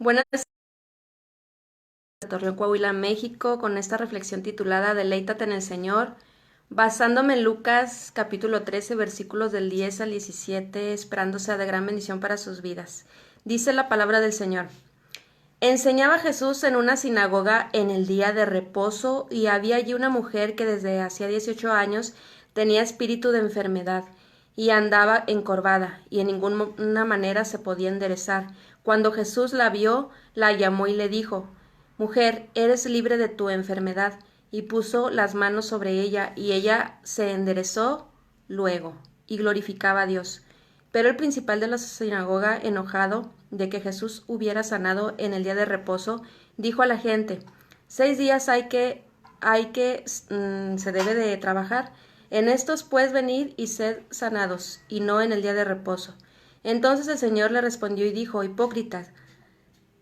Buenas tardes, de Torreón, Coahuila, México, con esta reflexión titulada Deleítate en el Señor, basándome en Lucas capítulo 13, versículos del 10 al 17, esperando sea de gran bendición para sus vidas. Dice la palabra del Señor. Enseñaba Jesús en una sinagoga en el día de reposo, y había allí una mujer que desde hacía 18 años tenía espíritu de enfermedad, y andaba encorvada, y en ninguna manera se podía enderezar. Cuando Jesús la vio, la llamó y le dijo: Mujer, eres libre de tu enfermedad. Y puso las manos sobre ella, y ella se enderezó luego, y glorificaba a Dios. Pero el principal de la sinagoga, enojado de que Jesús hubiera sanado en el día de reposo, dijo a la gente: 6 días se debe de trabajar. En estos pues venid y sed sanados, y no en el día de reposo. Entonces el Señor le respondió y dijo: Hipócritas,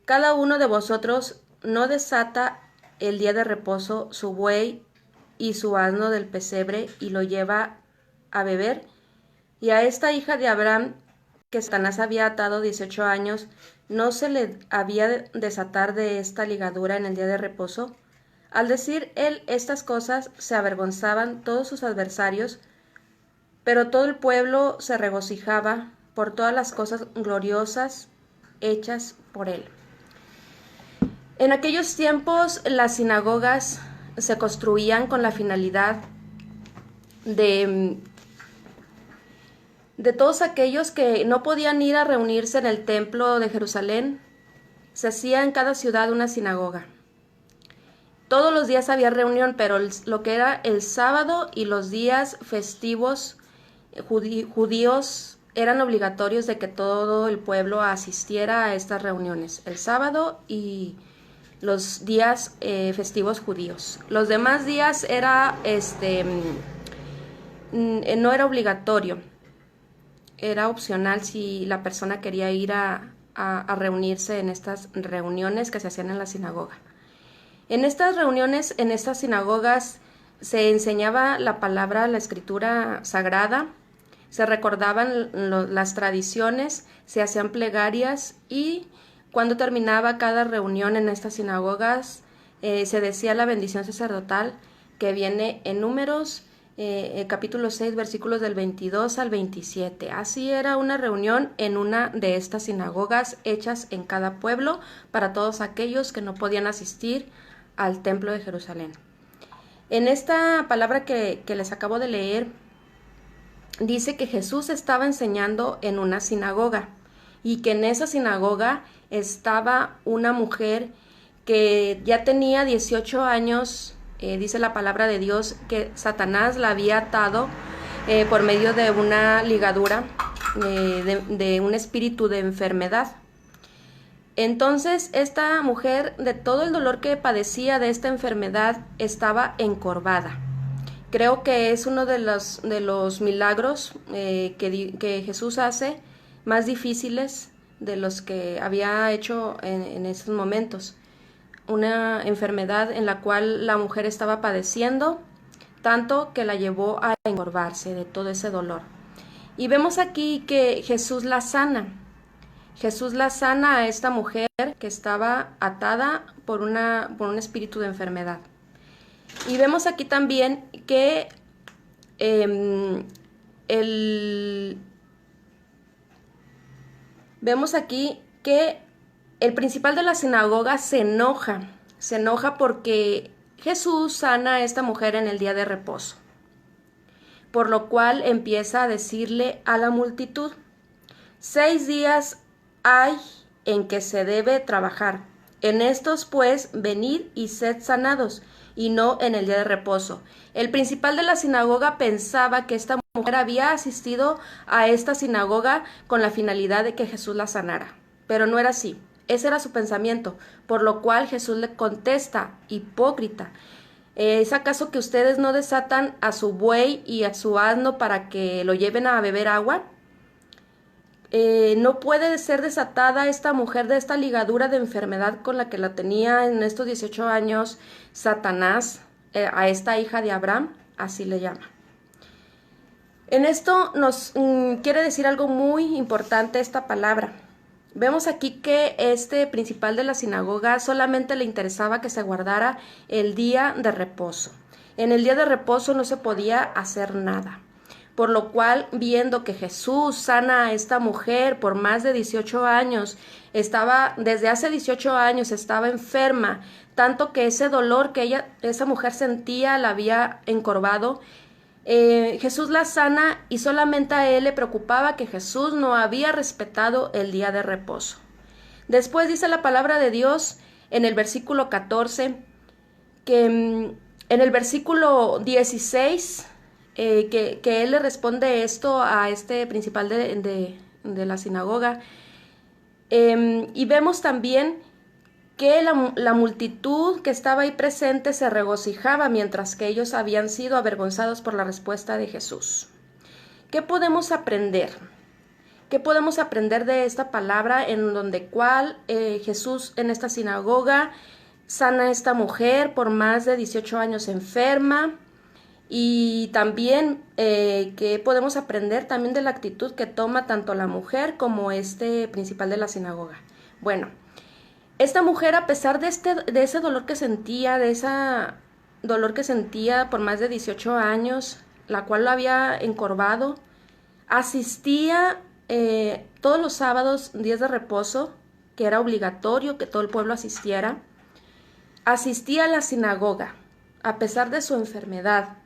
cada uno de vosotros no desata el día de reposo su buey y su asno del pesebre y lo lleva a beber. Y a esta hija de Abraham, que Satanás había atado 18 años, ¿no se le había de desatar de esta ligadura en el día de reposo? Al decir él estas cosas, se avergonzaban todos sus adversarios, pero todo el pueblo se regocijaba por todas las cosas gloriosas hechas por él. En aquellos tiempos las sinagogas se construían con la finalidad de todos aquellos que no podían ir a reunirse en el templo de Jerusalén. Se hacía en cada ciudad una sinagoga. Todos los días había reunión, pero lo que era el sábado y los días festivos judíos eran obligatorios de que todo el pueblo asistiera a estas reuniones, el sábado y los días festivos judíos. Los demás días no era obligatorio, era opcional si la persona quería ir a reunirse en estas reuniones que se hacían en la sinagoga. En estas reuniones, en estas sinagogas, se enseñaba la palabra, la escritura sagrada, se recordaban las tradiciones, se hacían plegarias, y cuando terminaba cada reunión en estas sinagogas, se decía la bendición sacerdotal, que viene en Números capítulo 6, versículos del 22 al 27. Así era una reunión en una de estas sinagogas hechas en cada pueblo para todos aquellos que no podían asistir al templo de Jerusalén. En esta palabra que les acabo de leer, dice que Jesús estaba enseñando en una sinagoga, y que en esa sinagoga estaba una mujer que ya tenía 18 años. Dice la palabra de Dios que Satanás la había atado por medio de una ligadura de un espíritu de enfermedad. Entonces esta mujer, de todo el dolor que padecía de esta enfermedad, estaba encorvada. Creo que es uno de los milagros que Jesús hace más difíciles de los que había hecho en esos momentos. Una enfermedad en la cual la mujer estaba padeciendo, tanto que la llevó a encorvarse de todo ese dolor. Y vemos aquí que Jesús la sana. Jesús la sana a esta mujer que estaba atada por un espíritu de enfermedad. Y vemos aquí también que vemos aquí que el principal de la sinagoga se enoja porque Jesús sana a esta mujer en el día de reposo, por lo cual empieza a decirle a la multitud: 6 días hay en que se debe trabajar. En estos pues venid y sed sanados, y no en el día de reposo. El principal de la sinagoga pensaba que esta mujer había asistido a esta sinagoga con la finalidad de que Jesús la sanara, pero no era así. Ese era su pensamiento, por lo cual Jesús le contesta: hipócrita, ¿es acaso que ustedes no desatan a su buey y a su asno para que lo lleven a beber agua? No puede ser desatada esta mujer de esta ligadura de enfermedad con la que la tenía en estos 18 años Satanás, a esta hija de Abraham, así le llama. En esto nos quiere decir algo muy importante esta palabra. Vemos aquí que este principal de la sinagoga solamente le interesaba que se guardara el día de reposo. En el día de reposo no se podía hacer nada. Por lo cual, viendo que Jesús sana a esta mujer por más de 18 años, desde hace 18 años estaba enferma, tanto que ese dolor que esa mujer sentía la había encorvado. Jesús la sana y solamente a él le preocupaba que Jesús no había respetado el día de reposo. Después dice la palabra de Dios en el versículo 14, que en el versículo 16, que él le responde esto a este principal de la sinagoga. Y vemos también que la multitud que estaba ahí presente se regocijaba mientras que ellos habían sido avergonzados por la respuesta de Jesús. ¿Qué podemos aprender? ¿Qué podemos aprender de esta palabra en donde Jesús en esta sinagoga sana a esta mujer por más de 18 años enferma? Y también ¿qué podemos aprender también de la actitud que toma tanto la mujer como este principal de la sinagoga? Bueno, esta mujer, a pesar de ese dolor que sentía, por más de 18 años, la cual lo había encorvado, asistía todos los sábados, días de reposo, que era obligatorio que todo el pueblo asistiera. Asistía a la sinagoga, a pesar de su enfermedad,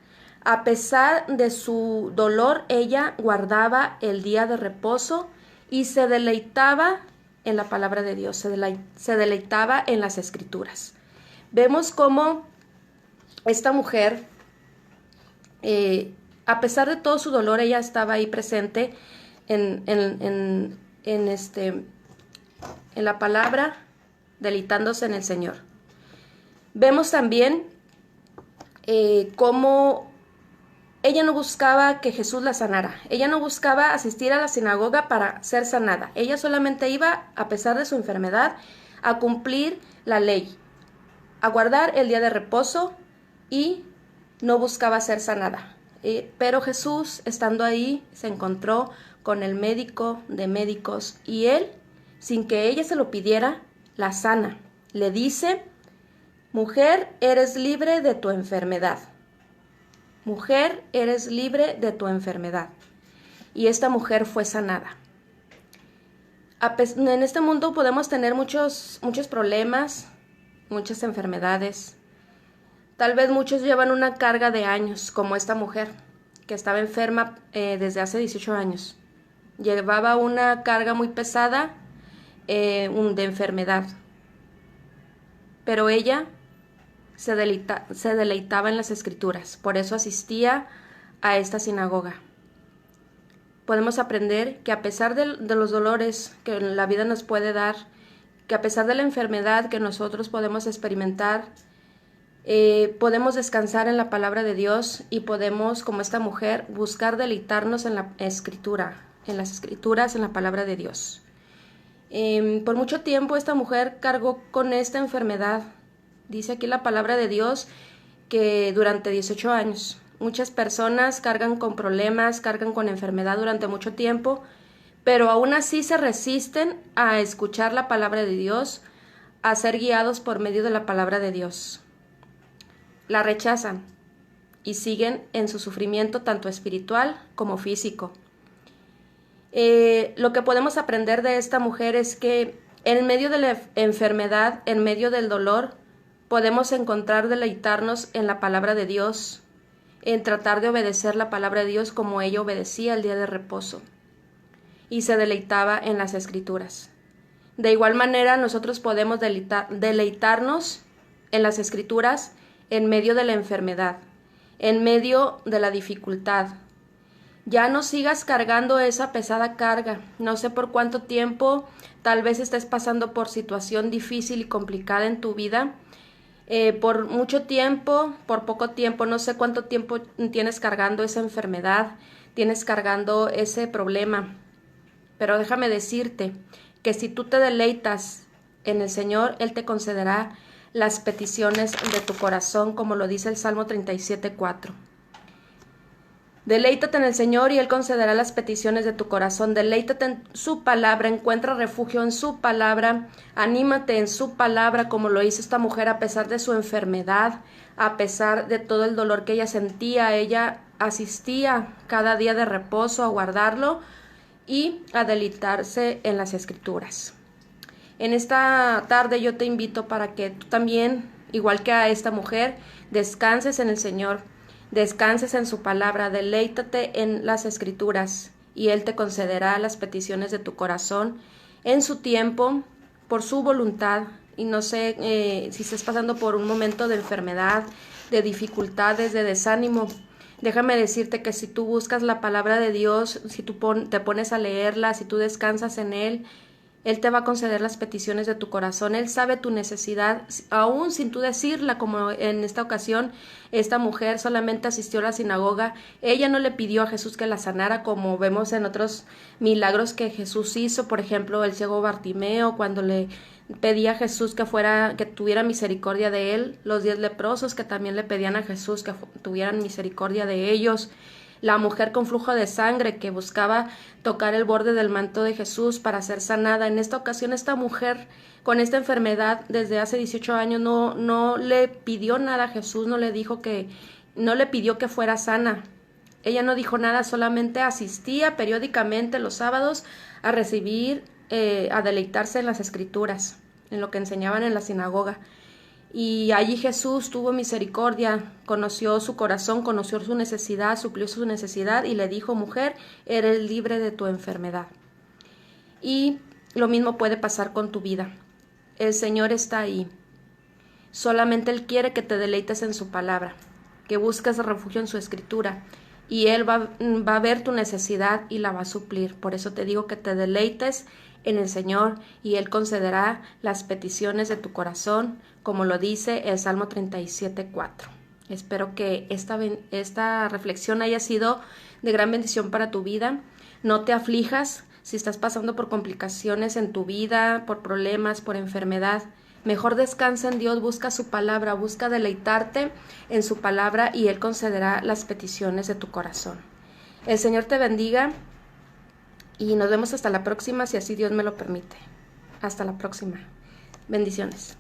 a pesar de su dolor, ella guardaba el día de reposo y se deleitaba en la palabra de Dios, se deleitaba en las escrituras. Vemos cómo esta mujer, a pesar de todo su dolor, ella estaba ahí presente en la palabra, deleitándose en el Señor. Vemos también cómo ella no buscaba que Jesús la sanara. Ella no buscaba asistir a la sinagoga para ser sanada. Ella solamente iba, a pesar de su enfermedad, a cumplir la ley, a guardar el día de reposo y no buscaba ser sanada. Pero Jesús, estando ahí, se encontró con el médico de médicos y él, sin que ella se lo pidiera, la sana. Le dice: mujer, eres libre de tu enfermedad. Mujer, eres libre de tu enfermedad. Y esta mujer fue sanada. En este mundo podemos tener muchos problemas, muchas enfermedades. Tal vez muchos llevan una carga de años, como esta mujer, que estaba enferma desde hace 18 años. Llevaba una carga muy pesada de enfermedad. Pero ella se deleitaba en las escrituras, por eso asistía a esta sinagoga. Podemos aprender que a pesar de los dolores que la vida nos puede dar, que a pesar de la enfermedad que nosotros podemos experimentar, podemos descansar en la palabra de Dios y podemos, como esta mujer, buscar deleitarnos en la escritura, en las escrituras, en la palabra de Dios. Por mucho tiempo esta mujer cargó con esta enfermedad. Dice aquí la palabra de Dios que durante 18 años muchas personas cargan con problemas, cargan con enfermedad durante mucho tiempo, pero aún así se resisten a escuchar la palabra de Dios, a ser guiados por medio de la palabra de Dios. La rechazan y siguen en su sufrimiento tanto espiritual como físico. Lo que podemos aprender de esta mujer es que en medio de la enfermedad, en medio del dolor, podemos deleitarnos en la palabra de Dios, en tratar de obedecer la palabra de Dios como ella obedecía el día de reposo y se deleitaba en las escrituras. De igual manera, nosotros podemos deleitarnos en las escrituras en medio de la enfermedad, en medio de la dificultad. Ya no sigas cargando esa pesada carga. No sé por cuánto tiempo tal vez estés pasando por situación difícil y complicada en tu vida. Por mucho tiempo, por poco tiempo, no sé cuánto tiempo tienes cargando esa enfermedad, tienes cargando ese problema. Pero déjame decirte que si tú te deleitas en el Señor, Él te concederá las peticiones de tu corazón, como lo dice el Salmo 37:4. Deleítate en el Señor y Él concederá las peticiones de tu corazón. Deleítate en su palabra, encuentra refugio en su palabra, anímate en su palabra como lo hizo esta mujer a pesar de su enfermedad, a pesar de todo el dolor que ella sentía. Ella asistía cada día de reposo a guardarlo y a deleitarse en las Escrituras. En esta tarde yo te invito para que tú también, igual que a esta mujer, descanses en el Señor. Descanses en su palabra, deleítate en las Escrituras y Él te concederá las peticiones de tu corazón en su tiempo, por su voluntad. Y no sé si estás pasando por un momento de enfermedad, de dificultades, de desánimo. Déjame decirte que si tú buscas la palabra de Dios, si tú te pones a leerla, si tú descansas en Él te va a conceder las peticiones de tu corazón. Él sabe tu necesidad, aún sin tú decirla, como en esta ocasión, esta mujer solamente asistió a la sinagoga. Ella no le pidió a Jesús que la sanara, como vemos en otros milagros que Jesús hizo. Por ejemplo, el ciego Bartimeo, cuando le pedía a Jesús que tuviera misericordia de él. Los 10 leprosos que también le pedían a Jesús que tuvieran misericordia de ellos. La mujer con flujo de sangre que buscaba tocar el borde del manto de Jesús para ser sanada. En esta ocasión, esta mujer con esta enfermedad desde hace 18 años no le pidió nada a Jesús, no le pidió que fuera sana. Ella no dijo nada, solamente asistía periódicamente los sábados a recibir, a deleitarse en las Escrituras, en lo que enseñaban en la sinagoga. Y allí Jesús tuvo misericordia, conoció su corazón, conoció su necesidad, suplió su necesidad y le dijo: mujer, eres libre de tu enfermedad. Y lo mismo puede pasar con tu vida. El Señor está ahí. Solamente Él quiere que te deleites en su palabra, que busques refugio en su Escritura, y Él va a ver tu necesidad y la va a suplir. Por eso te digo que te deleites en el Señor y Él concederá las peticiones de tu corazón, como lo dice el Salmo 37:4. Espero que esta reflexión haya sido de gran bendición para tu vida. No te aflijas si estás pasando por complicaciones en tu vida, por problemas, por enfermedad. Mejor descansa en Dios, busca su palabra, busca deleitarte en su palabra y Él concederá las peticiones de tu corazón. El Señor te bendiga y nos vemos hasta la próxima, si así Dios me lo permite. Hasta la próxima. Bendiciones.